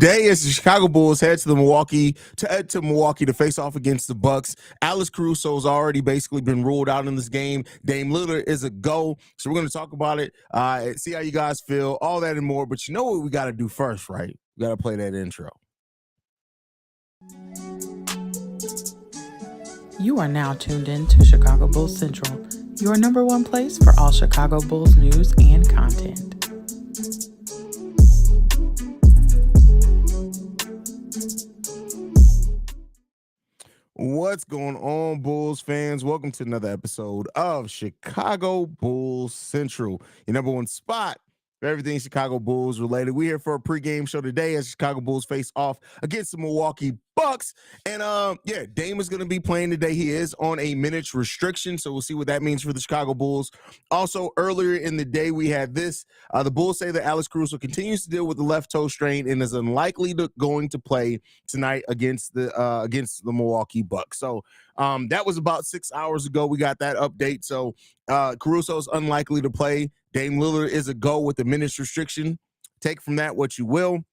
Today, as the Chicago Bulls head to Milwaukee to face off against the Bucks. Alex Caruso's already basically been ruled out in this game. Dame Lillard is a go, so we're going to talk about it, see how you guys feel, all that and more. But you know what we got to do first, right? We got to play that intro. You are now tuned in to Chicago Bulls Central, your number one place for all Chicago Bulls news and content. What's going on, Bulls fans? Welcome to another episode of Chicago Bulls Central, your number one spot for everything Chicago Bulls related. We're here for a pregame show today as Chicago Bulls face off against the Milwaukee Bucks. And Dame is going to be playing today. He is on a minutes restriction, so we'll see what that means for the Chicago Bulls. Also, earlier in the day, we had this. The Bulls say that Alex Caruso continues to deal with the left toe strain and is unlikely going to play tonight against the Milwaukee Bucks. So that was about 6 hours ago. We got that update. So Caruso is unlikely to play. Dame Lillard is a go with the minutes restriction. Take from that what you will.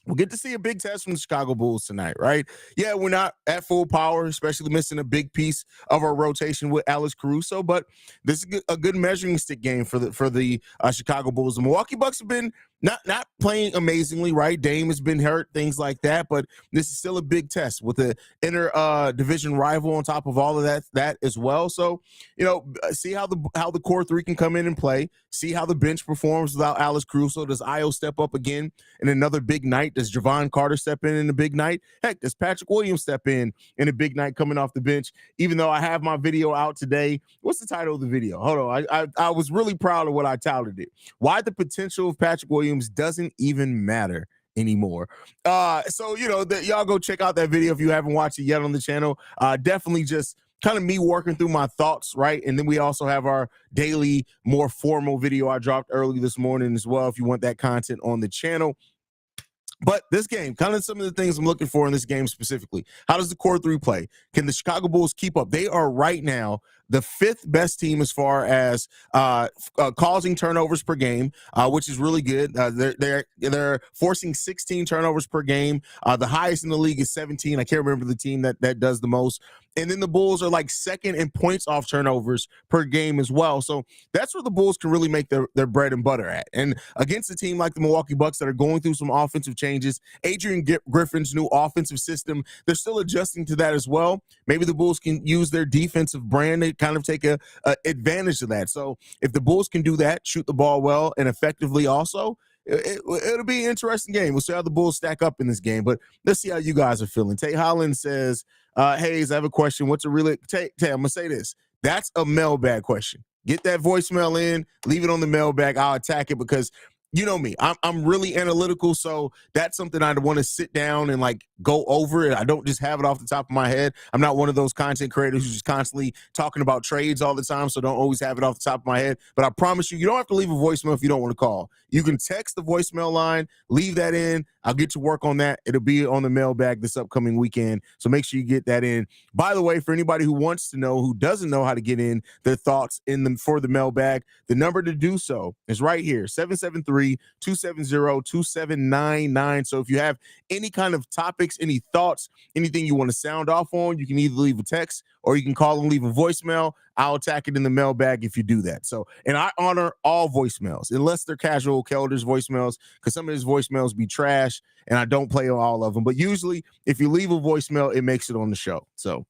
We'll get to see a big test from the Chicago Bulls tonight, right? Yeah, we're not at full power, especially missing a big piece of our rotation with Alex Caruso, but this is a good measuring stick game for the Chicago Bulls. The Milwaukee Bucks have been not playing amazingly, right? Dame has been hurt, things like that, but this is still a big test with the inter division rival on top of all of that as well. So, see how the core three can come in and play. See how the bench performs without Alex Caruso. Does Io step up again in another big night? Does Javon Carter step in a big night? Heck, does Patrick Williams step in a big night coming off the bench? Even though I have my video out today. What's the title of the video? Hold on. I was really proud of what I touted it. Why the potential of Patrick Williams doesn't even matter anymore. So y'all go check out that video if you haven't watched it yet on the channel. Definitely just kind of me working through my thoughts, right? And then we also have our daily, more formal video I dropped early this morning as well if you want that content on the channel. But this game, kind of some of the things I'm looking for in this game specifically. How does the core three play? Can the Chicago Bulls keep up? They are right now the fifth best team as far as causing turnovers per game, which is really good. They're forcing 16 turnovers per game. The highest in the league is 17. I can't remember the team that does the most. And then the Bulls are like second in points off turnovers per game as well. So that's where the Bulls can really make their bread and butter at. And against a team like the Milwaukee Bucks that are going through some offensive changes, Adrian Griffin's new offensive system, they're still adjusting to that as well. Maybe the Bulls can use their defensive brand to kind of take a advantage of that. So if the Bulls can do that, shoot the ball well and effectively also, it'll be an interesting game. We'll see how the Bulls stack up in this game, but let's see how you guys are feeling. Tay Holland says, Haize, I have a question. What's a really Tay, I'm gonna say this. That's a mailbag question. Get that voicemail in, leave it on the mailbag. I'll attack it because you know me. I'm really analytical, so that's something I'd want to sit down and like go over it. I don't just have it off the top of my head. I'm not one of those content creators who's just constantly talking about trades all the time, so don't always have it off the top of my head. But I promise you don't have to leave a voicemail if you don't want to call. You can text the voicemail line, leave that in. I'll get to work on that. It'll be on the mailbag this upcoming weekend, so make sure you get that in. By the way, for anybody who wants to know, who doesn't know how to get in their thoughts for the mailbag, the number to do so is right here, 773-270-2799. So if you have any kind of topics, any thoughts, anything you want to sound off on, you can either leave a text or you can call and leave a voicemail. I'll attack it in the mailbag if you do that. So, and I honor all voicemails, unless they're casual Kelder's voicemails, because some of his voicemails be trash, and I don't play all of them. But usually, if you leave a voicemail, it makes it on the show. So,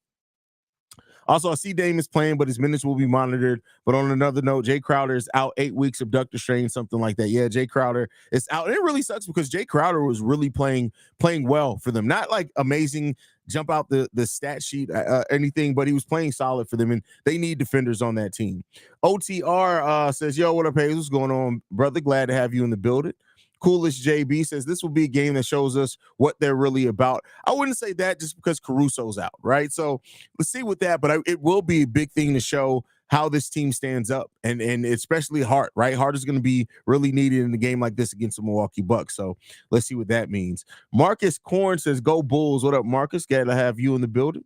also, I see Dame is playing, but his minutes will be monitored. But on another note, Jay Crowder is out 8 weeks, abductor strain, something like that. Yeah, Jay Crowder is out. And it really sucks because Jay Crowder was really playing well for them. Not like amazing, jump out the stat sheet, anything, but he was playing solid for them, and they need defenders on that team. OTR says, yo, what up, Haize? What's going on, brother? Glad to have you in the building. Coolest JB says this will be a game that shows us what they're really about. I wouldn't say that just because Caruso's out, right? So let's see with that, but it will be a big thing to show how this team stands up, and especially Hart, right? Hart is going to be really needed in a game like this against the Milwaukee Bucks. So let's see what that means. Marcus Korn says, go Bulls. What up, Marcus? Glad to have you in the building.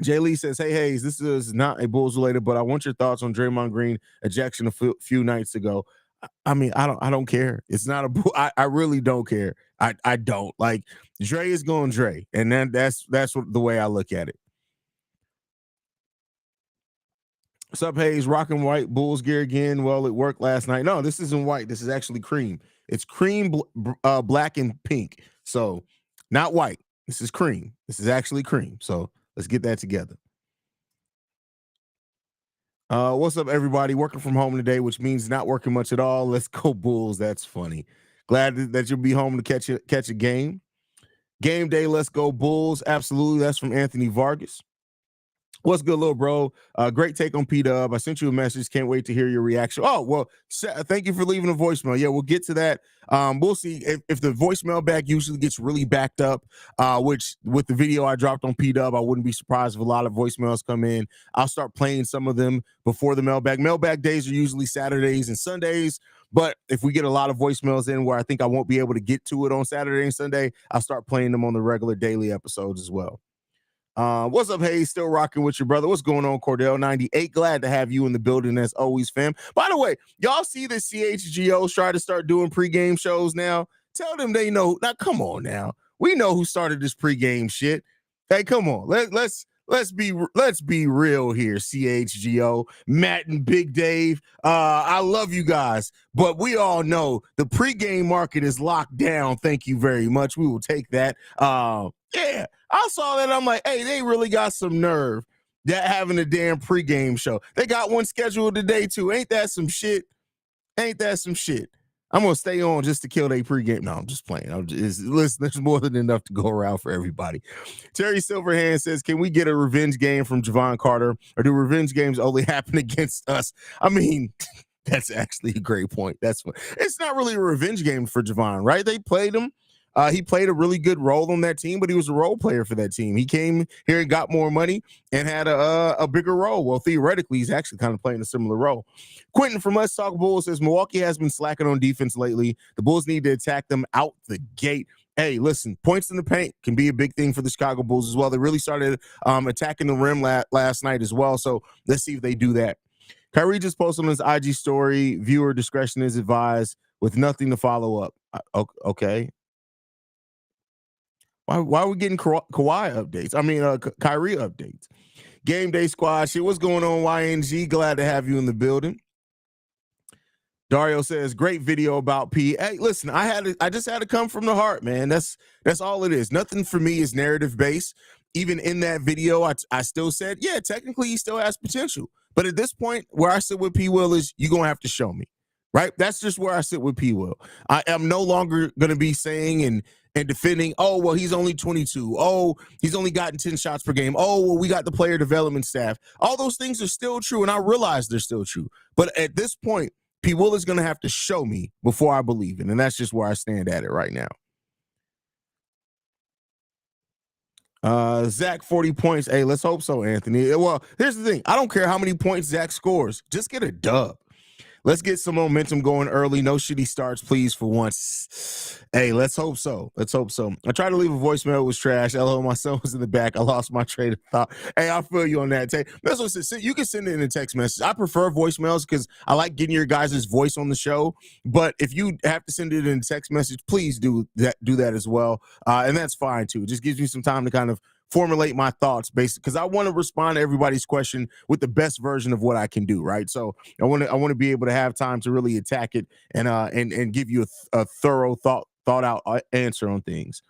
Jay Lee says, hey, Haize, this is not a Bulls related, but I want your thoughts on Draymond Green ejection a few nights ago. I mean, I don't care. It's not a I really don't care. I don't. Like Dre is going Dre, and then that's what the way I look at it. What's up, Haize? Rocking white Bulls gear again. Well, it worked last night. No, this isn't white. This is actually cream. It's cream, black, and pink. So not white. This is cream. This is actually cream. So let's get that together. What's up, everybody? Working from home today, which means not working much at all. Let's go Bulls. That's funny. Glad that you'll be home to catch a game. Game day. Let's go Bulls. Absolutely. That's from Anthony Vargas. What's good, little bro? Great take on P Dub. I sent you a message. Can't wait to hear your reaction. Oh, well, thank you for leaving a voicemail. Yeah, we'll get to that. We'll see if the voicemail back usually gets really backed up, which with the video I dropped on P Dub, I wouldn't be surprised if a lot of voicemails come in. I'll start playing some of them before the mailbag. Mailbag days are usually Saturdays and Sundays. But if we get a lot of voicemails in where I think I won't be able to get to it on Saturday and Sunday, I'll start playing them on the regular daily episodes as well. What's up, Haize? Still rocking with your brother. What's going on, Cordell98? Glad to have you in the building as always, fam. By the way, y'all see the CHGOs try to start doing pregame shows now? Tell them they know. Now, come on now. We know who started this pregame shit. Hey, come on. Let's be real here, CHGO, Matt and Big Dave. I love you guys, but we all know the pregame market is locked down. Thank you very much. We will take that. Yeah, I saw that. I'm like, hey, they really got some nerve that having a damn pregame show. They got one scheduled today too. Ain't that some shit? Ain't that some shit? I'm gonna stay on just to kill their pregame. No, I'm just playing. Listen, there's more than enough to go around for everybody. Terry Silverhand says, "Can we get a revenge game from Javon Carter, or do revenge games only happen against us?" I mean, that's actually a great point. It's not really a revenge game for Javon, right? They played him. He played a really good role on that team, but he was a role player for that team. He came here and got more money and had a bigger role. Well, theoretically, he's actually kind of playing a similar role. Quentin from Let's Talk Bulls says, Milwaukee has been slacking on defense lately. The Bulls need to attack them out the gate. Hey, listen, points in the paint can be a big thing for the Chicago Bulls as well. They really started attacking the rim last night as well. So let's see if they do that. Kyrie just posted on his IG story, viewer discretion is advised, with nothing to follow up. Okay. Why are we getting Kawhi updates? I mean, Kyrie updates. Game day squad shit. What's going on, YNG? Glad to have you in the building. Dario says, great video about P. Hey, listen, I just had to come from the heart, man. That's all it is. Nothing for me is narrative based. Even in that video, I still said, yeah, technically he still has potential. But at this point, where I sit with P. Will is you're gonna have to show me. Right? That's just where I sit with P. Will. I am no longer gonna be saying and defending, oh, well, he's only 22. Oh, he's only gotten 10 shots per game. Oh, well, we got the player development staff. All those things are still true, and I realize they're still true. But at this point, P. Will is going to have to show me before I believe it, and that's just where I stand at it right now. Zach, 40 points. Hey, let's hope so, Anthony. Well, here's the thing. I don't care how many points Zach scores. Just get a dub. Let's get some momentum going early. No shitty starts, please, for once. Hey, let's hope so. Let's hope so. I tried to leave a voicemail. It was trash. LO, my son was in the back. I lost my train of thought. Hey, I feel you on that. That's what I said. You can send it in a text message. I prefer voicemails because I like getting your guys' voice on the show. But if you have to send it in a text message, please do that as well. And that's fine, too. It just gives me some time to kind of formulate my thoughts basically because I want to respond to everybody's question with the best version of what I can do, right? So I want to be able to have time to really attack it and give you a thorough thought out answer on things.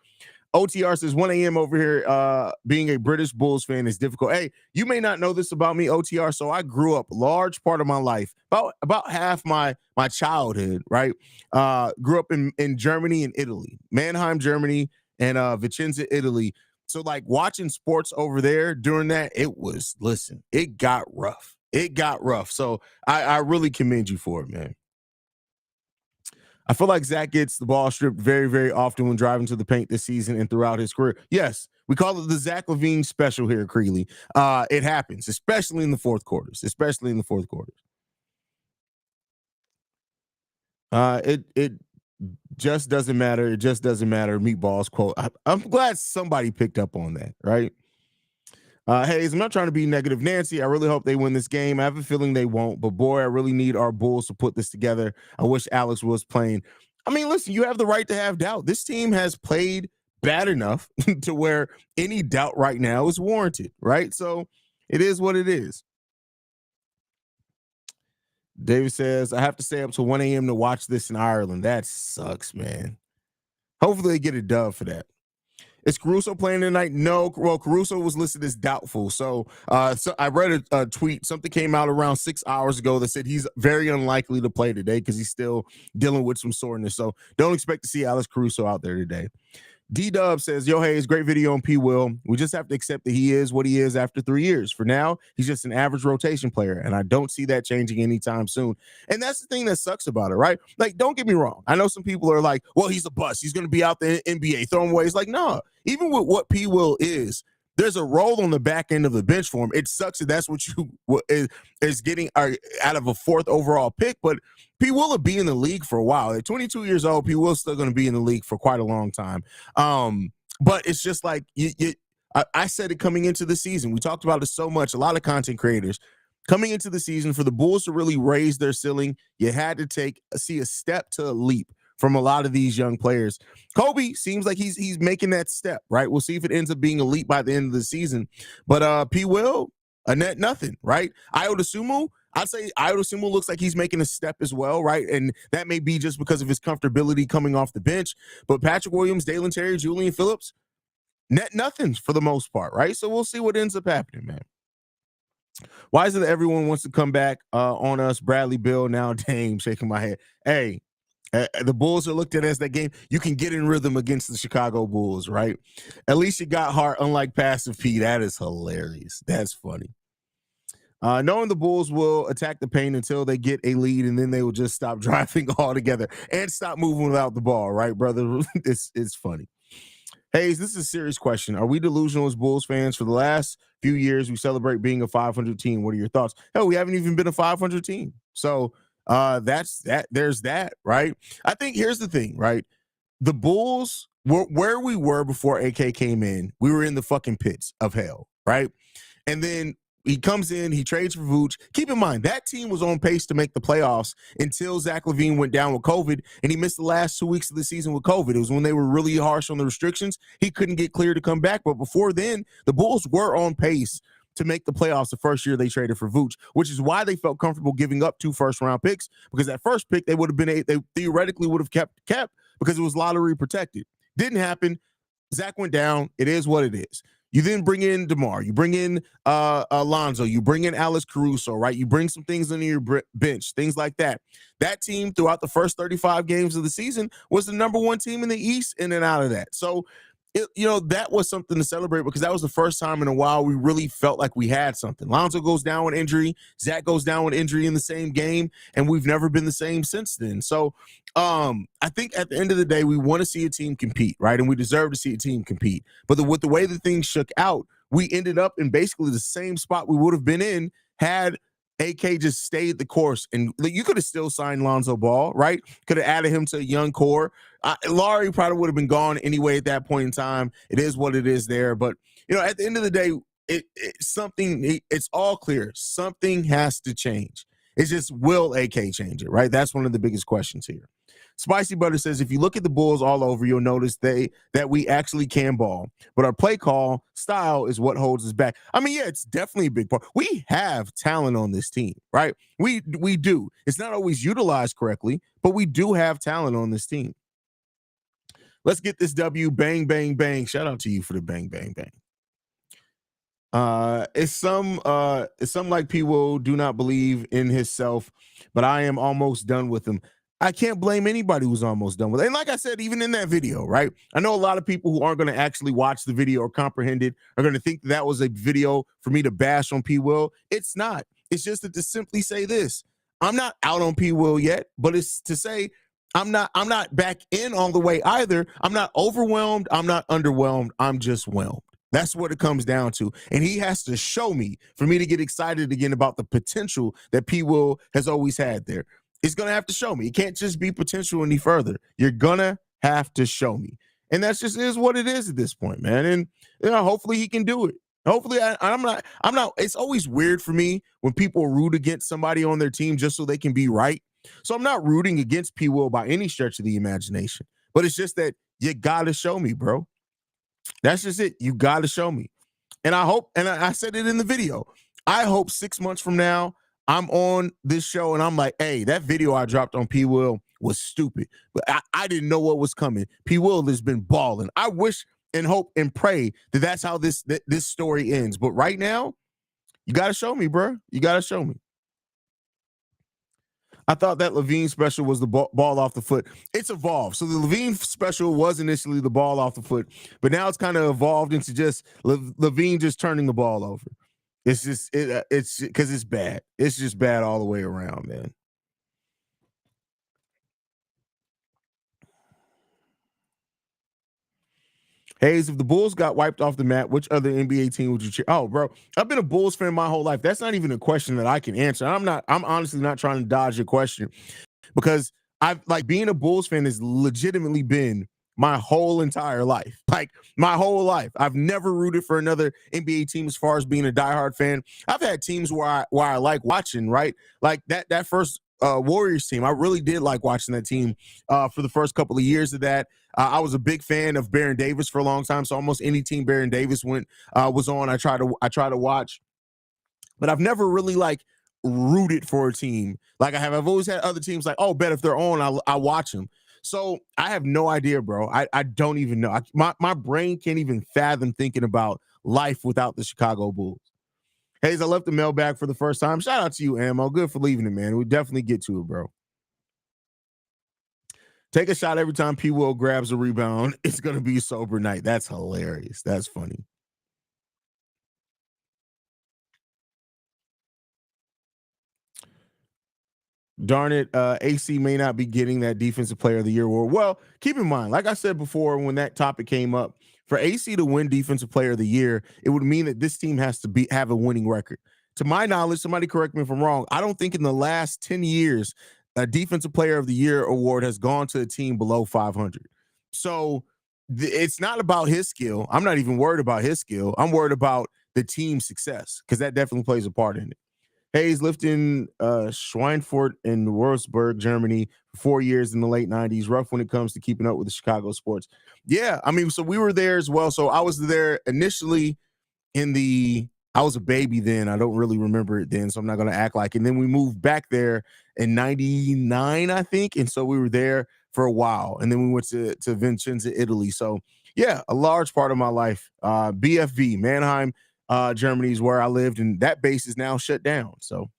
OTR says 1 a.m. over here. Being a British Bulls fan is difficult. Hey, you may not know this about me, OTR. So I grew up large part of my life, about half my childhood, right? Grew up in Germany and Italy, Mannheim, Germany, and Vicenza, Italy. So like watching sports over there during that, it got rough. It got rough. So I really commend you for it, man. I feel like Zach gets the ball stripped very, very often when driving to the paint this season and throughout his career. Yes, we call it the Zach LaVine special here, Creeley. It happens, especially in the fourth quarters. It just doesn't matter. It just doesn't matter. Meatballs quote. I'm glad somebody picked up on that, right? Haize, I'm not trying to be negative Nancy. I really hope they win this game. I have a feeling they won't, but boy, I really need our Bulls to put this together. I wish Alex was playing. I mean, listen, you have the right to have doubt. This team has played bad enough to where any doubt right now is warranted, right? So it is what it is. David says, I have to stay up till 1 a.m. to watch this in Ireland. That sucks, man. Hopefully they get a dub for that. Is Caruso playing tonight? No. Well, Caruso was listed as doubtful. So I read a tweet. Something came out around 6 hours ago that said he's very unlikely to play today because he's still dealing with some soreness. So don't expect to see Alex Caruso out there today. D-Dub says, yo, hey, it's great video on P. Will. We just have to accept that he is what he is after 3 years. For now, he's just an average rotation player, and I don't see that changing anytime soon. And that's the thing that sucks about it, right? Like, don't get me wrong. I know some people are like, well, he's a bust. He's going to be out the NBA, throw him away. It's like, no, even with what P. Will is, there's a role on the back end of the bench for him. It sucks that that's what you is getting out of a 4th overall pick, but P. Will be in the league for a while. At 22 years old, P. Will's still going to be in the league for quite a long time. But it's just like I said it coming into the season. We talked about it so much. A lot of content creators coming into the season, for the Bulls to really raise their ceiling, you had to see a step to a leap from a lot of these young players. Kobe seems like he's making that step, right? We'll see if it ends up being elite by the end of the season. But P. Will, a net nothing, right? I'd say Ayo Dosunmu looks like he's making a step as well, right? And that may be just because of his comfortability coming off the bench. But Patrick Williams, Dalen Terry, Julian Phillips, net nothings for the most part, right? So we'll see what ends up happening, man. Why is it that everyone wants to come back on us? Bradley Bill, now Dame, shaking my head. Hey, the Bulls are looked at as that game. You can get in rhythm against the Chicago Bulls, right? At least you got heart, unlike Passive P. That is hilarious. That's funny. Knowing the Bulls will attack the paint until they get a lead, and then they will just stop driving altogether and stop moving without the ball, right, brother? It's funny. Haize, this is a serious question. Are we delusional as Bulls fans? For the last few years, we celebrate being a 500 team. What are your thoughts? Hell, we haven't even been a 500 team. So that's that. There's that, right? I think here's the thing, right? The Bulls, where we were before AK came in, we were in the fucking pits of hell, right? And then he comes in, he trades for Vooch. Keep in mind, that team was on pace to make the playoffs until Zach LaVine went down with COVID, and he missed the last 2 weeks of the season with COVID. It was when they were really harsh on the restrictions. He couldn't get cleared to come back. But before then, the Bulls were on pace to make the playoffs the first year they traded for Vooch, which is why they felt comfortable giving up 2 first-round picks, because that first pick they theoretically would have kept because it was lottery protected. Didn't happen. Zach went down. It is what it is. You then bring in DeMar, you bring in Alonzo, you bring in Alex Caruso, right? You bring some things into your bench, things like that. That team throughout the first 35 games of the season was the number 1 team in the East in and out of that. So, that was something to celebrate, because that was the first time in a while we really felt like we had something. Lonzo goes down with injury. Zach goes down with injury in the same game, and we've never been the same since then. So I think at the end of the day, we want to see a team compete, right? And we deserve to see a team compete. But with the way that things shook out, we ended up in basically the same spot we would have been in had AK just stayed the course. And you could have still signed Lonzo Ball, right? Could have added him to a young core. Laurie probably would have been gone anyway at that point in time. It is what it is there. But, at the end of the day, it's all clear. Something has to change. It's just, will AK change it, right? That's one of the biggest questions here. Spicy Butter says, if you look at the Bulls all over, you'll notice that we actually can ball, but our play call style is what holds us back. I mean, yeah, it's definitely a big part. We have talent on this team, right? We do. It's not always utilized correctly, but we do have talent on this team. Let's get this W. Bang, bang, bang. Shout out to you for the bang, bang, bang. It's some like P. Will do not believe in himself, but I am almost done with him. I can't blame anybody who's almost done with it. And like I said, even in that video, right? I know a lot of people who aren't going to actually watch the video or comprehend it are going to think that was a video for me to bash on P. Will. It's not. It's just to simply say this. I'm not out on P. Will yet, but it's to say I'm not back in all the way either. I'm not overwhelmed. I'm not underwhelmed. I'm just whelmed. That's what it comes down to. And he has to show me for me to get excited again about the potential that P. Will has always had there. He's going to have to show me. It can't just be potential any further. You're going to have to show me. And that's just is what it is at this point, man. And hopefully he can do it. Hopefully, I'm not. I'm not. It's always weird for me when people root against somebody on their team just so they can be right. So I'm not rooting against P. Will by any stretch of the imagination. But it's just that you gotta show me, bro. That's just it. You gotta show me. And I hope, and I said it in the video. I hope 6 months from now I'm on this show and I'm like, hey, that video I dropped on P. Will was stupid, but I didn't know what was coming. P. Will has been balling. I wish and hope and pray that that's how this story ends. But right now, you got to show me, bro. You got to show me. I thought that Levine special was the ball off the foot. It's evolved. So the Levine special was initially the ball off the foot, but now it's kind of evolved into just Levine just turning the ball over. It's just it's because it's bad. It's just bad all the way around, man. Haize, if the Bulls got wiped off the map, which other NBA team would you cheer? Oh, bro, I've been a Bulls fan my whole life. That's not even a question that I can answer. I'm honestly not trying to dodge your question because I've like being a Bulls fan has legitimately been my whole entire life. Like my whole life. I've never rooted for another NBA team as far as being a diehard fan. I've had teams where I like watching, right? Like that first Warriors team. I really did like watching that team for the first couple of years of that. I was a big fan of Baron Davis for a long time. So almost any team Baron Davis was on, I try to watch. But I've never really like rooted for a team like I have. I've always had other teams like, oh, bet if they're on, I watch them. So I have no idea, bro. I don't even know. My brain can't even fathom thinking about life without the Chicago Bulls. Haize, I left the mailbag for the first time. Shout out to you, Ammo. Good for leaving it, man. We definitely get to it, bro. Take a shot every time P. Will grabs a rebound. It's going to be a sober night. That's hilarious. That's funny. Darn it, AC may not be getting that defensive player of the year award. Well, keep in mind, like I said before, when that topic came up, for AC to win defensive player of the year, it would mean that this team has to have a winning record. To my knowledge, somebody correct me if I'm wrong, I don't think in the last 10 years, a defensive player of the year award has gone to a team below 500. So it's not about his skill. I'm not even worried about his skill. I'm worried about the team's success because that definitely plays a part in it. Haize lived in Schweinfurt in Würzburg, Germany, for 4 years in the late 90s. Rough when it comes to keeping up with the Chicago sports. Yeah, I mean, so we were there as well. So I was there initially I was a baby then. I don't really remember it then, so I'm not going to act like it. And then we moved back there in 99, I think. And so we were there for a while. And then we went to Vincenza, Italy. So, yeah, a large part of my life. BFV, Mannheim, Germany is where I lived, and that base is now shut down. So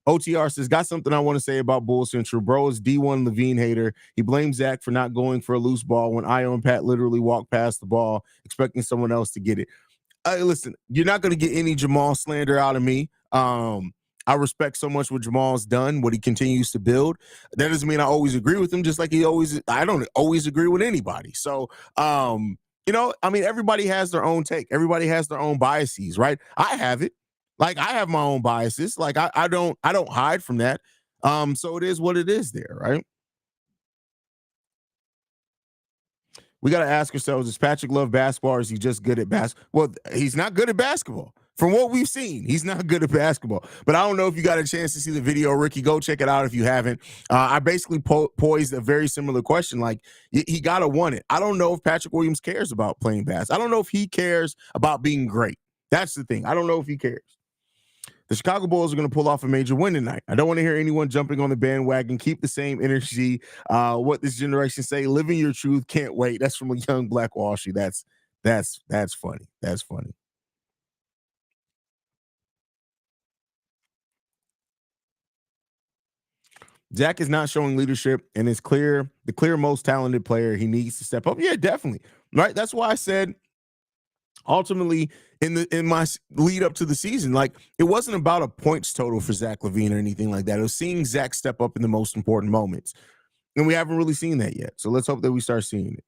OTR says, got something I want to say about Bull Central. Bro is D1 Levine hater. He blames Zach for not going for a loose ball when Io and Pat literally walked past the ball, expecting someone else to get it. Listen, you're not going to get any Jamal slander out of me. I respect so much what Jamal's done, what he continues to build. That doesn't mean I always agree with him, just like I don't always agree with anybody. So, I mean, everybody has their own take. Everybody has their own biases, right? I have it. Like I have my own biases. Like I don't hide from that. So it is what it is there, right? We got to ask ourselves, does Patrick love basketball or is he just good at basketball? Well, he's not good at basketball. From what we've seen, he's not good at basketball. But I don't know if you got a chance to see the video, Ricky. Go check it out if you haven't. I basically poised a very similar question. Like, he got to want it. I don't know if Patrick Williams cares about playing basketball. I don't know if he cares about being great. That's the thing. I don't know if he cares. The Chicago Bulls are going to pull off a major win tonight. I don't want to hear anyone jumping on the bandwagon. Keep the same energy. What this generation say, living your truth, can't wait. That's from a young Black Wall Street. That's funny. That's funny. Jack is not showing leadership and is the clear most talented player. He needs to step up. Yeah, definitely. Right. That's why I said ultimately in my lead up to the season, like it wasn't about a points total for Zach LaVine or anything like that. It was seeing Zach step up in the most important moments. And we haven't really seen that yet. So let's hope that we start seeing it.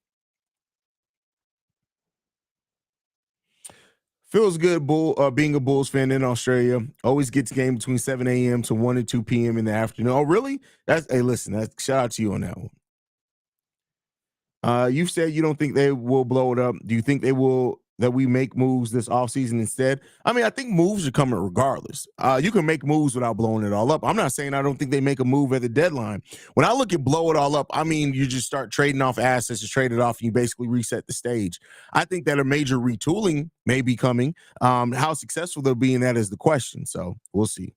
Feels good being a Bulls fan in Australia. Always gets game between 7 a.m. to 1 and 2 p.m. in the afternoon. Oh, really? Listen, shout out to you on that one. You said you don't think they will blow it up. Do you think they will that we make moves this offseason instead. I mean, I think moves are coming regardless. You can make moves without blowing it all up. I'm not saying I don't think they make a move at the deadline. When I look at blow it all up, I mean, you just start trading off assets, you trade it off, and you basically reset the stage. I think that a major retooling may be coming. How successful they'll be in that is the question. So we'll see.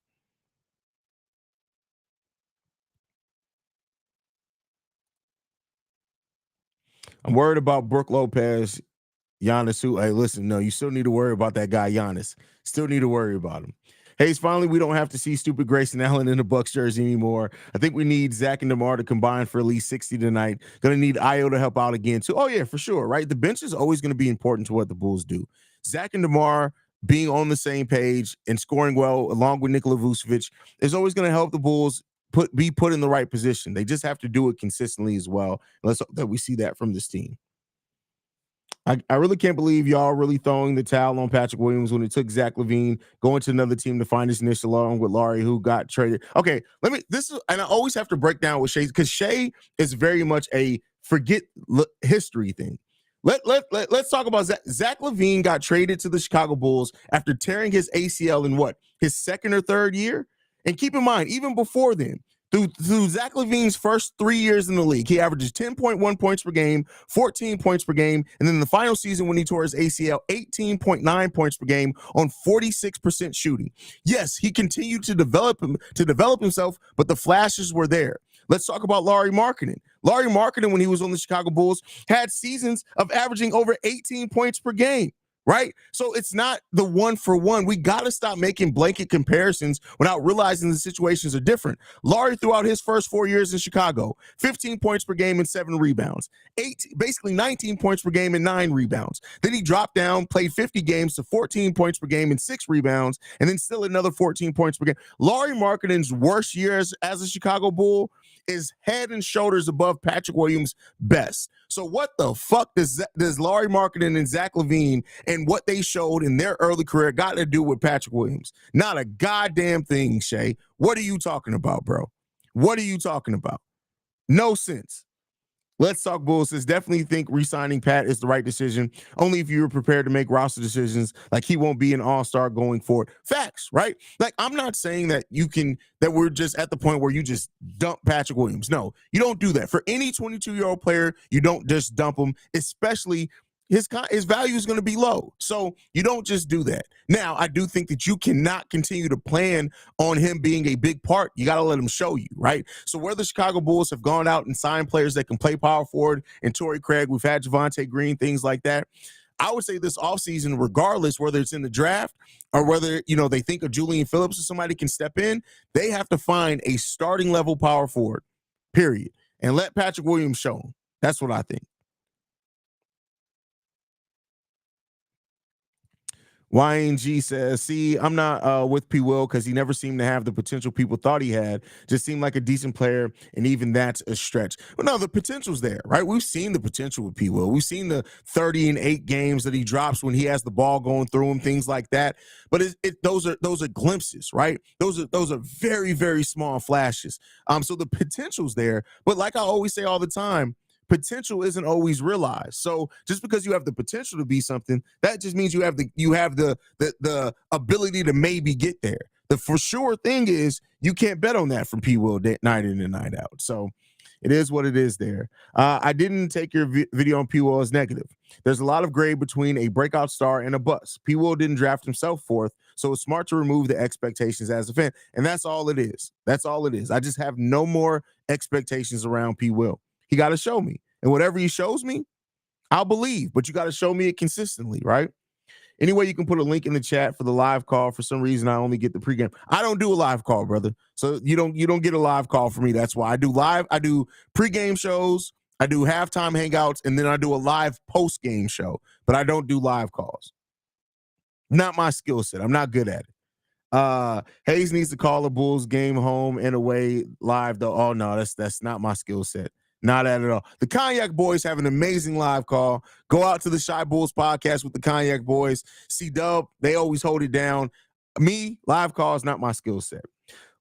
I'm worried about Brooke Lopez, Giannis, who, hey, listen, no, you still need to worry about that guy, Giannis. Still need to worry about him. Hayes, finally, we don't have to see stupid Grayson Allen in the Bucks jersey anymore. I think we need Zach and DeMar to combine for at least 60 tonight. Going to need Io to help out again, too. Oh, yeah, for sure, right? The bench is always going to be important to what the Bulls do. Zach and DeMar being on the same page and scoring well, along with Nikola Vucevic, is always going to help the Bulls be put in the right position. They just have to do it consistently as well. Let's hope that we see that from this team. I really can't believe y'all really throwing the towel on Patrick Williams when it took Zach LaVine going to another team to find his niche along with Laurie, who got traded. Okay, and I always have to break down with Shea because Shea is very much a forget history thing. Let's talk about Zach LaVine got traded to the Chicago Bulls after tearing his ACL in his second or third year. And keep in mind, even before then, through Zach LaVine's first 3 years in the league, he averages 10.1 points per game, 14 points per game, and then in the final season when he tore his ACL, 18.9 points per game on 46% shooting. Yes, he continued to develop himself, but the flashes were there. Let's talk about Lauri Markkanen. Lauri Markkanen, when he was on the Chicago Bulls, had seasons of averaging over 18 points per game. Right? So it's not the one for one. We got to stop making blanket comparisons without realizing the situations are different. Lauri, throughout his first 4 years in Chicago, 15 points per game and 7 rebounds, basically 19 points per game and 9 rebounds. Then he dropped down, played 50 games to 14 points per game and 6 rebounds, and then still another 14 points per game. Lauri Markkanen's worst years as a Chicago Bull is head and shoulders above Patrick Williams' best. So what the fuck does Lauri Markkanen and Zach LaVine and what they showed in their early career got to do with Patrick Williams? Not a goddamn thing, Shay. What are you talking about, bro? What are you talking about? No sense. Let's talk Bulls. Says definitely think re-signing Pat is the right decision. Only if you're prepared to make roster decisions. Like he won't be an all-star going forward. Facts, right? Like I'm not saying that we're just at the point where you just dump Patrick Williams. No, you don't do that. For any 22-year-old player, you don't just dump him, especially his value is going to be low. So you don't just do that. Now, I do think that you cannot continue to plan on him being a big part. You got to let him show you, right? So where the Chicago Bulls have gone out and signed players that can play power forward and Torrey Craig, we've had Javonte Green, things like that. I would say this offseason, regardless whether it's in the draft or whether, they think of Julian Phillips or somebody can step in, they have to find a starting level power forward, period, and let Patrick Williams show them. That's what I think. YNG says, see, I'm not with P. Will because he never seemed to have the potential people thought he had. Just seemed like a decent player, and even that's a stretch. But no, the potential's there, right? We've seen the potential with P. Will. We've seen the 30-8 games that he drops when he has the ball going through him, things like that. But those are glimpses, right? Those are very, very small flashes. So the potential's there. But like I always say all the time, potential isn't always realized. So just because you have the potential to be something, that just means you have the ability to maybe get there. The for sure thing is you can't bet on that from P. Will night in and night out. So it is what it is there. I didn't take your video on P. Will as negative. There's a lot of grade between a breakout star and a bust. P. Will didn't draft himself fourth, so it's smart to remove the expectations as a fan. And that's all it is. That's all it is. I just have no more expectations around P. Will. He got to show me. And whatever he shows me, I'll believe. But you got to show me it consistently, right? Anyway, you can put a link in the chat for the live call. For some reason, I only get the pregame. I don't do a live call, brother. So you don't get a live call for me. That's why I do pregame shows, I do halftime hangouts, and then I do a live post-game show. But I don't do live calls. Not my skill set. I'm not good at it. Haize needs to call the Bulls game home and away live, though. Oh, no, that's not my skill set. Not at all. The Cognac Boys have an amazing live call. Go out to the Shy Bulls podcast with the Cognac Boys. C-Dub, they always hold it down. Me, live call is not my skill set.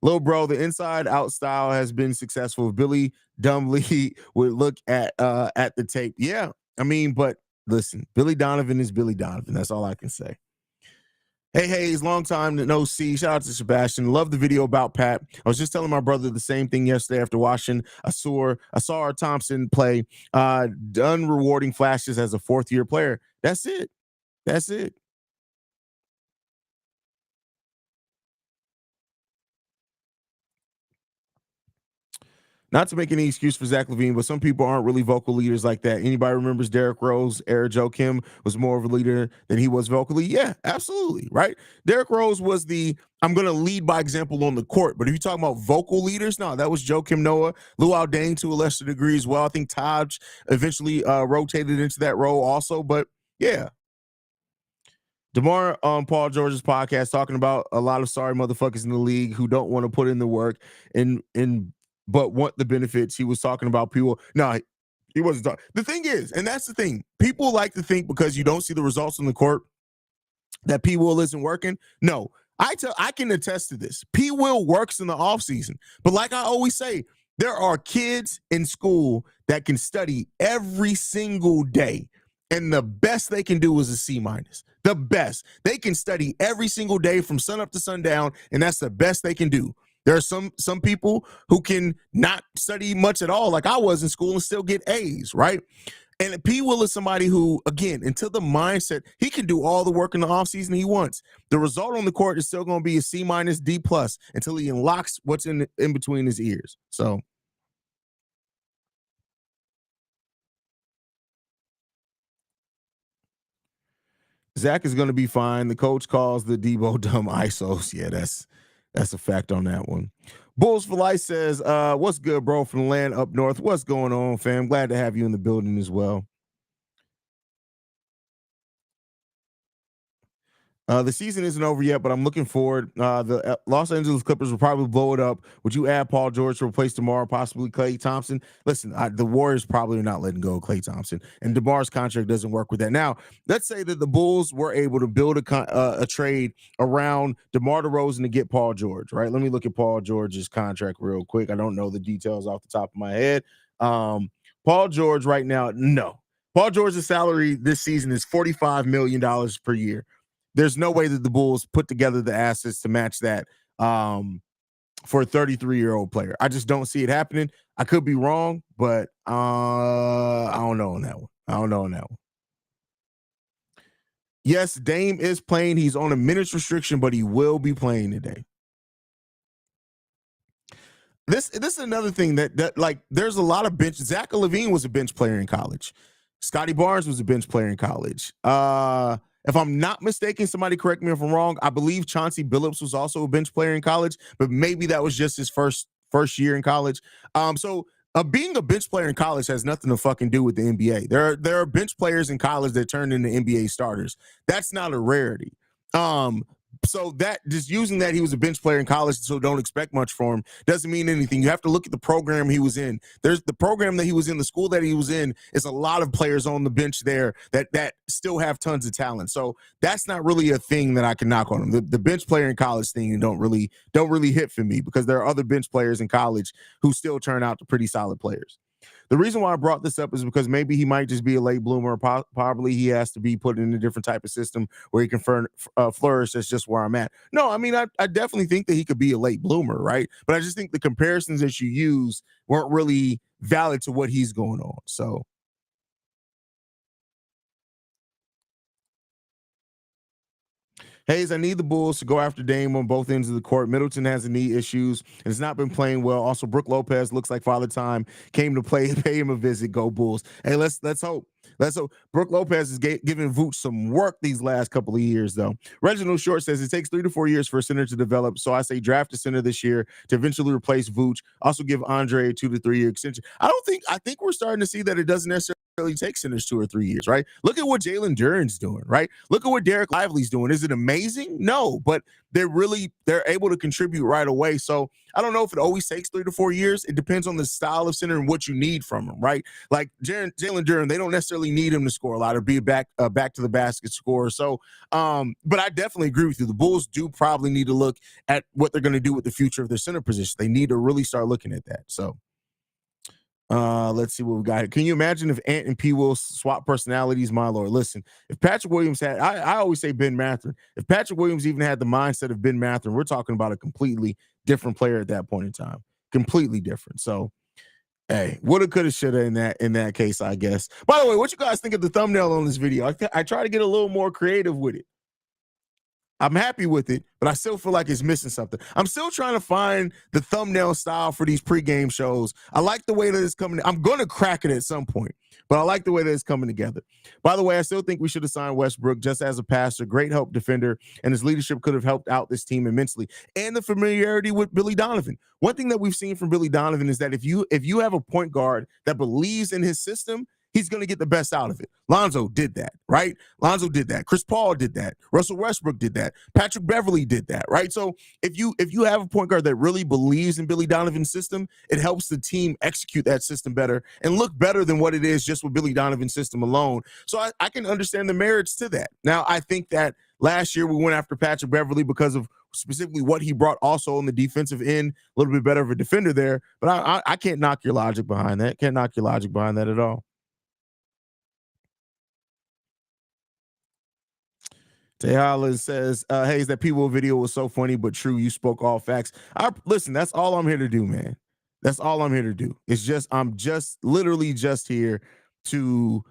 Lil bro, the inside-out style has been successful. Billy Dumbly would look at the tape. Yeah, I mean, but listen, Billy Donovan is Billy Donovan. That's all I can say. Hey, Haize, long time no see. Shout out to Sebastian. Love the video about Pat. I was just telling my brother the same thing yesterday after watching Asar Thompson play. Done rewarding flashes as a fourth-year player. That's it. That's it. Not to make any excuse for Zach LaVine, but some people aren't really vocal leaders like that. Anybody remembers Derrick Rose era Joe Kim was more of a leader than he was vocally? Yeah, absolutely. Right. Derrick Rose was the I'm going to lead by example on the court. But if you're talking about vocal leaders, no, that was Joe Kim Noah, Luau Dane to a lesser degree as well. I think Taj eventually rotated into that role also. But yeah, DeMar on Paul George's podcast talking about a lot of sorry motherfuckers in the league who don't want to put in the work and but want the benefits. He was talking about people. No, he wasn't talking. The thing is, and that's the thing, people like to think because you don't see the results on the court that P. Will isn't working. No, I can attest to this. P. Will works in the offseason. But like I always say, there are kids in school that can study every single day. And the best they can do is a C minus. The best. They can study every single day from sun up to sundown, and that's the best they can do. There are some people who can not study much at all, like I was in school, and still get A's, right? And P. Will is somebody who, again, until the mindset, he can do all the work in the offseason he wants. The result on the court is still going to be a C minus, D plus until he unlocks what's in between his ears. So Zach is going to be fine. The coach calls the Debo dumb ISOs. Yeah, that's a fact on that one. Bulls for Life says, what's good, bro, from the land up north? What's going on, fam? Glad to have you in the building as well. The season isn't over yet, but I'm looking forward. The Los Angeles Clippers will probably blow it up. Would you add Paul George to replace DeMar, possibly Klay Thompson? Listen, the Warriors probably are not letting go of Klay Thompson, and DeMar's contract doesn't work with that. Now, let's say that the Bulls were able to build a trade around DeMar DeRozan to get Paul George, right? Let me look at Paul George's contract real quick. I don't know the details off the top of my head. Paul George right now, no. Paul George's salary this season is $45 million per year. There's no way that the Bulls put together the assets to match that for a 33-year-old player. I just don't see it happening. I could be wrong, but I don't know on that one. Yes, Dame is playing. He's on a minutes restriction, but he will be playing today. This is another thing that like there's a lot of bench. Zach LaVine was a bench player in college. Scotty Barnes was a bench player in college. If I'm not mistaken, somebody correct me if I'm wrong. I believe Chauncey Billups was also a bench player in college, but maybe that was just his first year in college. So being a bench player in college has nothing to fucking do with the NBA. There are bench players in college that turn into NBA starters. That's not a rarity. So that just using that he was a bench player in college, so don't expect much from him, doesn't mean anything. You have to look at the program he was in. There's the program that he was in, the school that he was in is a lot of players on the bench there that still have tons of talent. So that's not really a thing that I can knock on him. The bench player in college thing don't really hit for me because there are other bench players in college who still turn out to pretty solid players. The reason why I brought this up is because maybe he might just be a late bloomer. Probably he has to be put in a different type of system where he can flourish. That's just where I'm at. No, I mean, I definitely think that he could be a late bloomer, right? But I just think the comparisons that you use weren't really valid to what he's going on. So Haize, I need the Bulls to go after Dame on both ends of the court. Middleton has knee issues and has not been playing well. Also, Brook Lopez looks like Father Time came to pay him a visit. Go Bulls! Hey, let's hope. Let's hope. Brook Lopez is giving Vooch some work these last couple of years, though. Reginald Short says it takes 3 to 4 years for a center to develop. So I say draft a center this year to eventually replace Vooch. Also give Andre a 2 to 3 year extension. I think we're starting to see that it doesn't necessarily take centers 2 or 3 years, right? Look at what Jalen Duren's doing, right? Look at what Derek Lively's doing. Is it amazing? No, but they're able to contribute right away. So I don't know if it always takes 3 to 4 years. It depends on the style of center and what you need from him, right? Like Jalen Duren, they don't necessarily need him to score a lot or be a back to the basket scorer. So, but I definitely agree with you. The Bulls do probably need to look at what they're going to do with the future of their center position. They need to really start looking at that. So, Let's see what we got here. Can you imagine if Ant and P will swap personalities? My lord, listen. If Patrick Williams had, I always say Ben Mathurin. If Patrick Williams even had the mindset of Ben Mathurin, we're talking about a completely different player at that point in time. Completely different. So, hey, woulda, coulda, shoulda in that case, I guess. By the way, what you guys think of the thumbnail on this video? I try to get a little more creative with it. I'm happy with it, but I still feel like it's missing something. I'm still trying to find the thumbnail style for these pregame shows. I like the way that it's coming. I'm going to crack it at some point, but I like the way that it's coming together. By the way, I still think we should have signed Westbrook just as a passer, great help defender, and his leadership could have helped out this team immensely. And the familiarity with Billy Donovan. One thing that we've seen from Billy Donovan is that if you have a point guard that believes in his system, he's going to get the best out of it. Lonzo did that, right? Lonzo did that. Chris Paul did that. Russell Westbrook did that. Patrick Beverley did that, right? So if you have a point guard that really believes in Billy Donovan's system, it helps the team execute that system better and look better than what it is just with Billy Donovan's system alone. So I can understand the merits to that. Now, I think that last year we went after Patrick Beverley because of specifically what he brought also on the defensive end, a little bit better of a defender there. But I can't knock your logic behind that. Can't knock your logic behind that at all. Tehala says, Haize, that P-Will video was so funny, but true. You spoke all facts. Listen, that's all I'm here to do, man. That's all I'm here to do. I'm literally just here to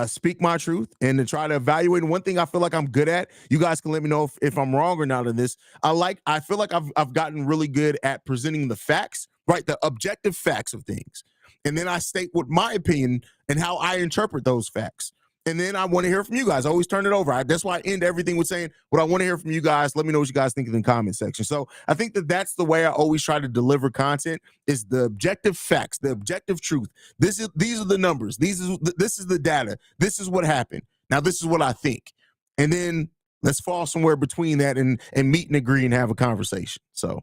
speak my truth and to try to evaluate. And one thing I feel like I'm good at, you guys can let me know if I'm wrong or not in this. I feel like I've gotten really good at presenting the facts, right? The objective facts of things. And then I state what my opinion and how I interpret those facts. And then I want to hear from you guys. I always turn it over. That's why I end everything with saying what I want to hear from you guys. Let me know what you guys think in the comment section. So I think that's the way I always try to deliver content, is the objective facts, the objective truth. These are the numbers. This is the data. This is what happened. Now this is what I think. And then let's fall somewhere between that and meet and agree and have a conversation. So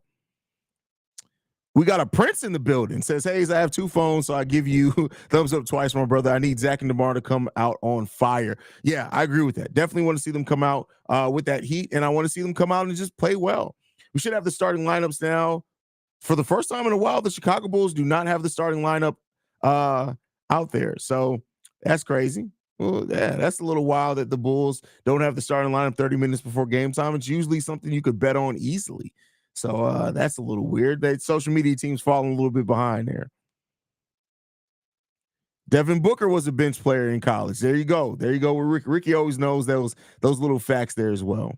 we got a Prince in the building. Says, Haize, I have two phones, so I give you thumbs up twice, my brother. I need Zach and DeMar to come out on fire. Yeah, I agree with that. Definitely want to see them come out with that heat, and I want to see them come out and just play well. We should have the starting lineups now. For the first time in a while, the Chicago Bulls do not have the starting lineup out there. So that's crazy. Well, yeah, that's a little wild that the Bulls don't have the starting lineup 30 minutes before game time. It's usually something you could bet on easily. So that's a little weird. That social media team's falling a little bit behind there. Devin Booker was a bench player in college. There you go. There you go. Ricky always knows those little facts there as well.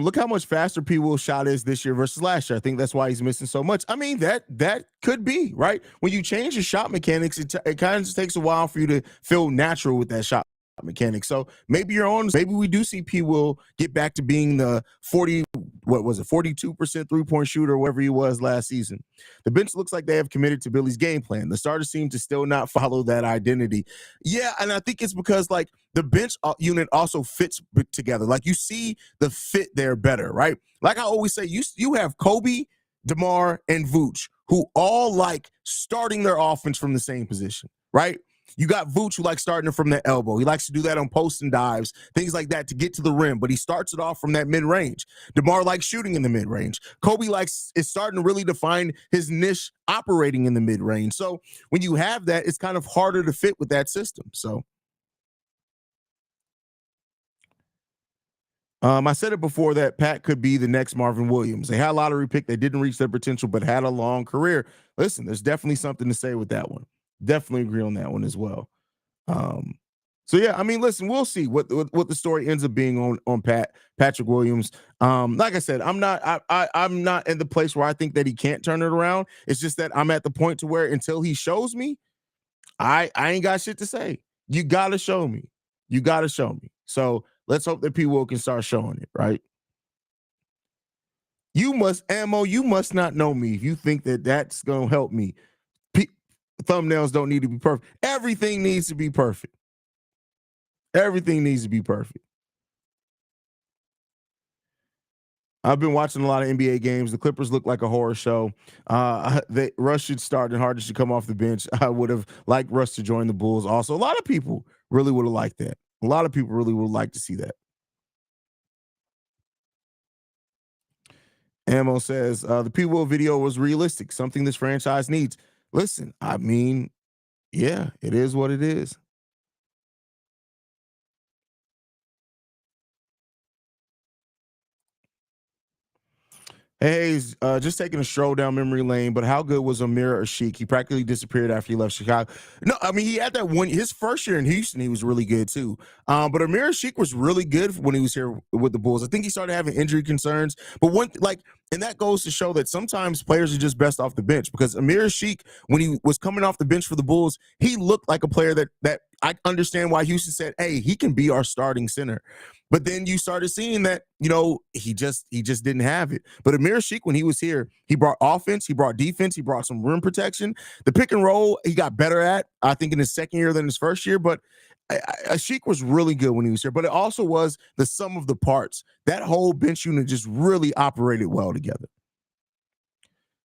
Look how much faster P-Will shot is this year versus last year. I think that's why he's missing so much. I mean, that could be, right? When you change your shot mechanics, it kind of just takes a while for you to feel natural with that shot mechanic. So maybe you're on. Maybe we do see P-Will get back to being the 42% three-point shooter, or whatever he was last season. The bench looks like they have committed to Billy's game plan. The starters seem to still not follow that identity. Yeah, and I think it's because like the bench unit also fits together. Like you see the fit there better, right? Like I always say, you have Kobe, DeMar, and Vooch, who all like starting their offense from the same position, right? You got Vooch, who likes starting it from the elbow. He likes to do that on post and dives, things like that to get to the rim, but he starts it off from that mid-range. DeMar likes shooting in the mid-range. Kobe is starting to really define his niche operating in the mid-range. So when you have that, it's kind of harder to fit with that system. So I said it before that Pat could be the next Marvin Williams. They had a lottery pick. They didn't reach their potential, but had a long career. Listen, there's definitely something to say with that one. Definitely agree on that one as well. So yeah, I mean, listen, we'll see what the story ends up being on Patrick Williams. Like I said, I'm not in the place where I think that he can't turn it around. It's just that I'm at the point to where until he shows me, I ain't got shit to say. You gotta show me. You gotta show me. So let's hope that P-Will can start showing it, right? You must not know me if you think that that's gonna help me. Thumbnails don't need to be perfect. Everything needs to be perfect. Everything needs to be perfect. I've been watching a lot of NBA games. The Clippers look like a horror show. Russ should start and Harden should come off the bench. I would have liked Russ to join the Bulls also. A lot of people really would have liked that. A lot of people really would like to see that. Ammo says the P. Will video was realistic, something this franchise needs. Listen, I mean, yeah, it is what it is. Hey, just taking a stroll down memory lane, but how good was Amir Ashik? He practically disappeared after he left Chicago. No, I mean, he had that one, his first year in Houston, he was really good too. But Amir Ashik was really good when he was here with the Bulls. I think he started having injury concerns, but and that goes to show that sometimes players are just best off the bench, because Amir Ashik, when he was coming off the bench for the Bulls, he looked like a player that I understand why Houston said, hey, he can be our starting center. But then you started seeing that, he just didn't have it. But Amir Ashik, when he was here, he brought offense, he brought defense, he brought some rim protection. The pick and roll, he got better at, I think, in his second year than his first year. But Ashik was really good when he was here. But it also was the sum of the parts. That whole bench unit just really operated well together.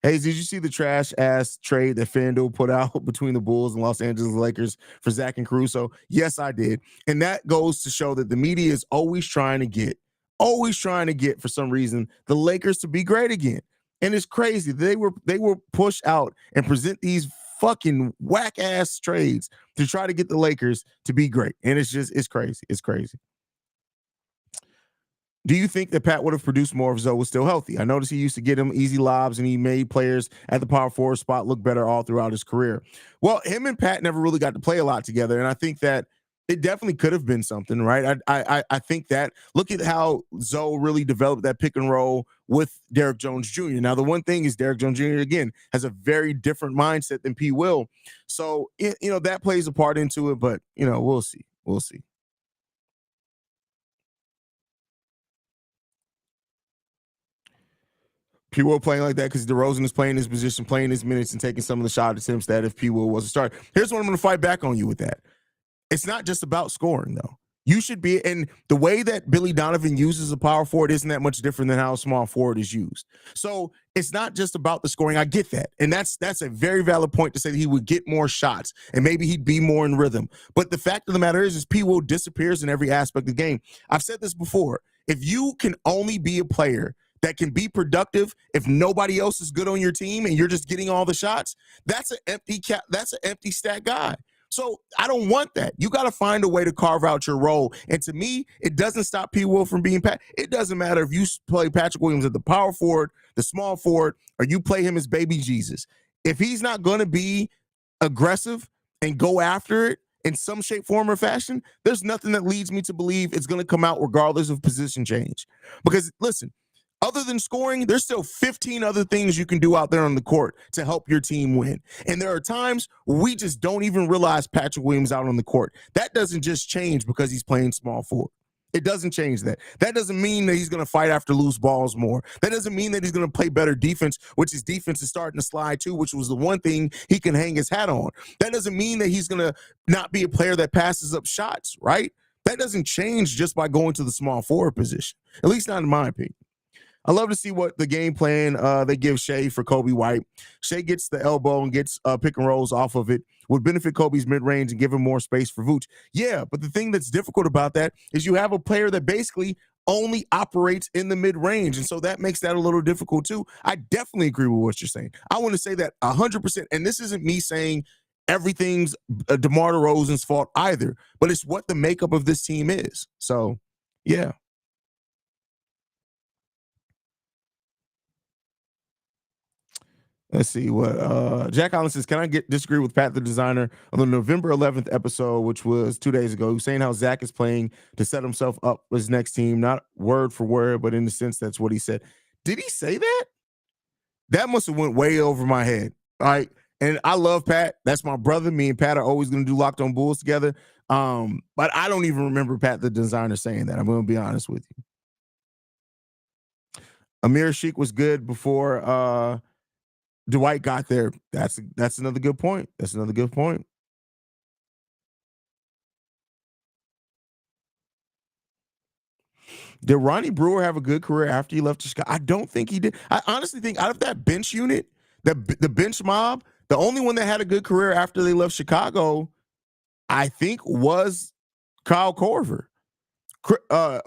Hey, did you see the trash ass trade that FanDuel put out between the Bulls and Los Angeles Lakers for Zach and Caruso? Yes, I did. And that goes to show that the media is always trying to get, for some reason, the Lakers to be great again. And it's crazy. They were pushed out and present these fucking whack ass trades to try to get the Lakers to be great. And it's crazy. It's crazy. Do you think that Pat would have produced more if Zoe was still healthy? I noticed he used to get him easy lobs, and he made players at the power forward spot look better all throughout his career. Well, him and Pat never really got to play a lot together, and I think that it definitely could have been something, right? I think that, look at how Zoe really developed that pick and roll with Derrick Jones Jr. Now, the one thing is Derrick Jones Jr., again, has a very different mindset than P. Will. So, that plays a part into it, but, we'll see. We'll see. P. Will playing like that because DeRozan is playing his position, playing his minutes, and taking some of the shot attempts that if P. Will was a starter. Here's what I'm going to fight back on you with that. It's not just about scoring, though. You should be, and the way that Billy Donovan uses a power forward isn't that much different than how a small forward is used. So it's not just about the scoring. I get that. And that's a very valid point to say that he would get more shots and maybe he'd be more in rhythm. But the fact of the matter is P. Will disappears in every aspect of the game. I've said this before. If you can only be a player that can be productive if nobody else is good on your team and you're just getting all the shots, that's an empty stat guy. So I don't want that. You got to find a way to carve out your role. And to me, it doesn't stop P. Will from being Pat. It doesn't matter if you play Patrick Williams at the power forward, the small forward, or you play him as baby Jesus. If he's not going to be aggressive and go after it in some shape, form, or fashion, there's nothing that leads me to believe it's going to come out regardless of position change. Because listen, other than scoring, there's still 15 other things you can do out there on the court to help your team win. And there are times we just don't even realize Patrick Williams out on the court. That doesn't just change because he's playing small forward. It doesn't change that. That doesn't mean that he's going to fight after loose balls more. That doesn't mean that he's going to play better defense, which his defense is starting to slide too, which was the one thing he can hang his hat on. That doesn't mean that he's going to not be a player that passes up shots, right? That doesn't change just by going to the small forward position, at least not in my opinion. I love to see what the game plan they give Shea for Kobe White. Shea gets the elbow and gets pick and rolls off of it. Would benefit Kobe's mid-range and give him more space for Vooch. Yeah, but the thing that's difficult about that is you have a player that basically only operates in the mid-range, and so that makes that a little difficult too. I definitely agree with what you're saying. I want to say that 100%, and this isn't me saying everything's DeMar DeRozan's fault either, but it's what the makeup of this team is. So, yeah. Let's see what Jack Collins says. Can I disagree with Pat the designer on the November 11th episode, which was 2 days ago? He was saying how Zach is playing to set himself up for his next team, not word for word, but in the sense that's what he said. Did he say that? That must have went way over my head. All right. And I love Pat. That's my brother. Me and Pat are always going to do Locked on Bulls together. But I don't even remember Pat the designer saying that. I'm going to be honest with you. Amir Sheik was good before Dwight got there. That's another good point. That's another good point. Did Ronnie Brewer have a good career after he left Chicago? I don't think he did. I honestly think out of that bench unit, the bench mob, the only one that had a good career after they left Chicago, I think was Kyle Korver.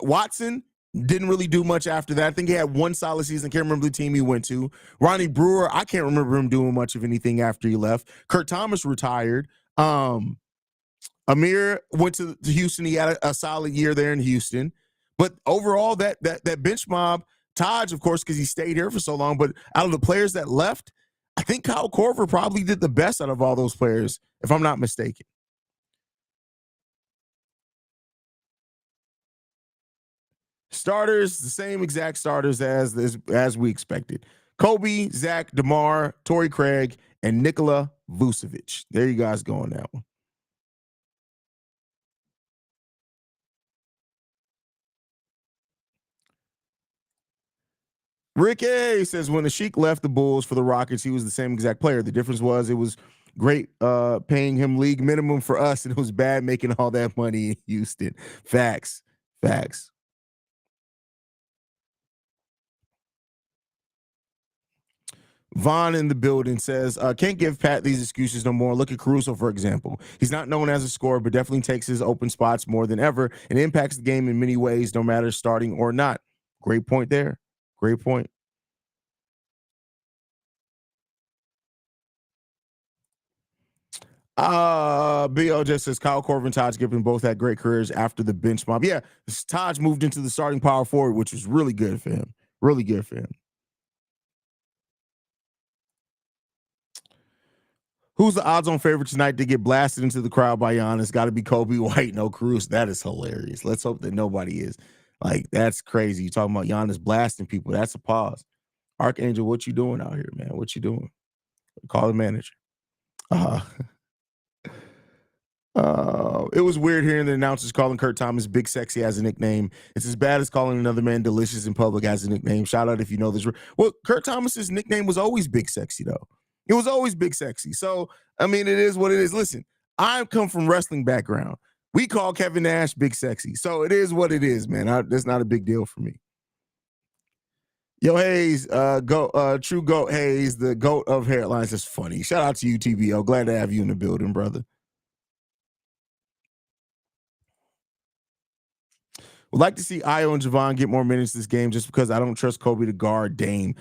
Watson didn't really do much after that. I think he had one solid season. Can't remember the team he went to. Ronnie Brewer, I can't remember him doing much of anything after he left. Kurt Thomas retired. Amir went to Houston. He had a solid year there in Houston. But overall, that bench mob, Taj, of course, because he stayed here for so long. But out of the players that left, I think Kyle Korver probably did the best out of all those players, if I'm not mistaken. Starters, the same exact starters as we expected. Kobe, Zach, DeMar, Torrey Craig, and Nikola Vucevic. There you guys go on that one. Rick A says when the Sheik left the Bulls for the Rockets, he was the same exact player. The difference was it was great paying him league minimum for us, and it was bad making all that money in Houston. Facts. Vaughn in the building says, can't give Pat these excuses no more. Look at Caruso, for example. He's not known as a scorer, but definitely takes his open spots more than ever and impacts the game in many ways, no matter starting or not. Great point there. Great point. BO just says Kyle Korver and Taj Gibson both had great careers after the bench mob. Yeah, Taj moved into the starting power forward, which was really good for him. Really good for him. Who's the odds-on favorite tonight to get blasted into the crowd by Giannis? Got to be Kobe White, no Cruz. That is hilarious. Let's hope that nobody is. Like, that's crazy. You talking about Giannis blasting people. That's a pause. Archangel, what you doing out here, man? What you doing? Call the manager. It was weird hearing the announcers calling Kurt Thomas Big Sexy as a nickname. It's as bad as calling another man Delicious in public as a nickname. Shout out if you know this. Well, Kurt Thomas's nickname was always Big Sexy, though. It was always Big Sexy. So, I mean, it is what it is. Listen, I come from wrestling background. We call Kevin Nash Big Sexy. So it is what it is, man. That's not a big deal for me. Yo, Haize, True Goat Haize, the GOAT of hairlines is funny. Shout out to you, TBO. Glad to have you in the building, brother. Would like to see Io and Javon get more minutes this game just because I don't trust Kobe to guard Dame.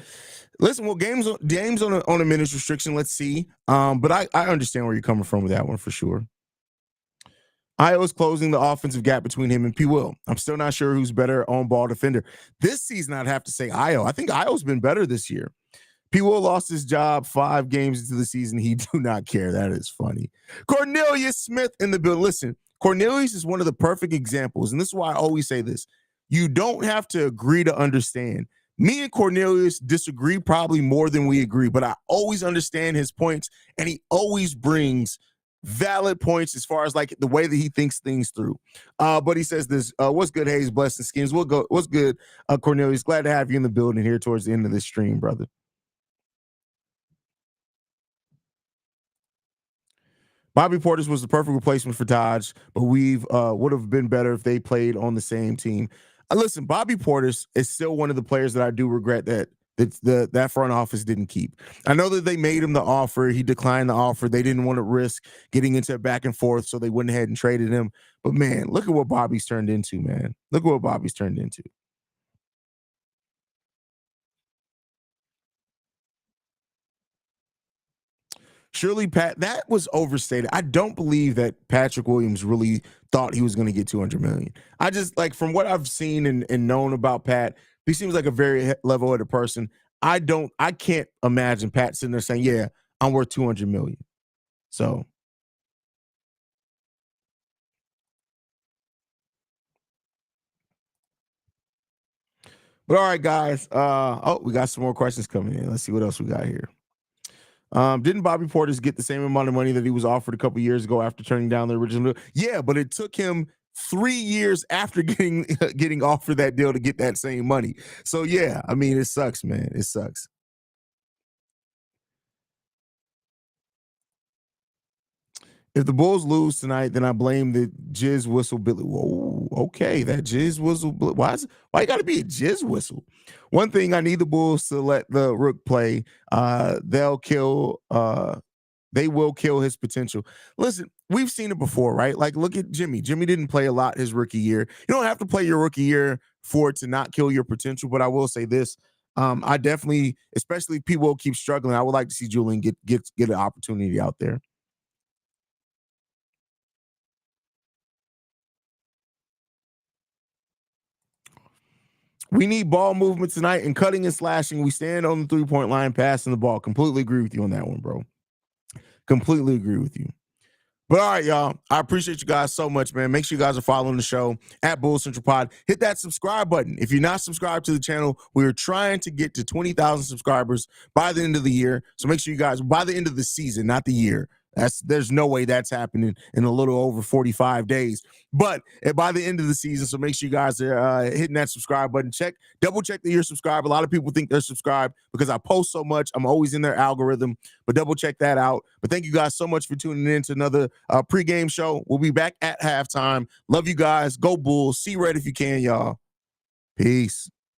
Listen, well, Dame's on a minutes restriction. Let's see. But I understand where you're coming from with that one for sure. Io is closing the offensive gap between him and P. Will. I'm still not sure who's better on-ball defender. This season, I'd have to say Io. I think Io's been better this year. P. Will lost his job 5 games into the season. He do not care. That is funny. Cornelius Smith in the building. Listen, Cornelius is one of the perfect examples, and this is why I always say this. You don't have to agree to understand. Me and Cornelius disagree probably more than we agree, but I always understand his points, and he always brings valid points as far as like the way that he thinks things through. But he says this, what's good, Haize, blessing skins? What's good, Cornelius? Glad to have you in the building here towards the end of this stream, brother. Bobby Portis was the perfect replacement for Taj, but we've would have been better if they played on the same team. Listen, Bobby Portis is still one of the players that I do regret that front office didn't keep. I know that they made him the offer. He declined the offer. They didn't want to risk getting into a back and forth, so they went ahead and traded him. But man, look at what Bobby's turned into, man. Look at what Bobby's turned into. Surely, Pat, that was overstated. I don't believe that Patrick Williams really thought he was going to get 200 million. I just like from what I've seen and known about Pat, he seems like a very level-headed person. I can't imagine Pat sitting there saying, "Yeah, I'm worth 200 million." So, but all right, guys. We got some more questions coming in. Let's see what else we got here. Didn't Bobby Portis get the same amount of money that he was offered a couple years ago after turning down the original deal? Yeah, but it took him 3 years after getting offered that deal to get that same money. So yeah, I mean, it sucks, man. It sucks. If the Bulls lose tonight, then I blame the jizz whistle. Billy, whoa, okay, that jizz whistle. Why you got to be a jizz whistle? One thing, I need the Bulls to let the Rook play. They'll kill they will kill his potential. Listen, we've seen it before, right? Like, look at Jimmy. Jimmy didn't play a lot his rookie year. You don't have to play your rookie year for it to not kill your potential. But I will say this: I definitely, especially if people keep struggling, I would like to see Julian get an opportunity out there. We need ball movement tonight and cutting and slashing. We stand on the 3-point line, passing the ball. Completely agree with you on that one, bro. Completely agree with you. But all right, y'all. I appreciate you guys so much, man. Make sure you guys are following the show at Bull Central Pod. Hit that subscribe button. If you're not subscribed to the channel, we're trying to get to 20,000 subscribers by the end of the year. So make sure you guys, by the end of the season, not the year. There's no way that's happening in a little over 45 days. But by the end of the season, so make sure you guys are hitting that subscribe button. Double check that you're subscribed. A lot of people think they're subscribed because I post so much. I'm always in their algorithm, but double check that out. But thank you guys so much for tuning in to another pregame show. We'll be back at halftime. Love you guys. Go Bulls. See red if you can, y'all. Peace.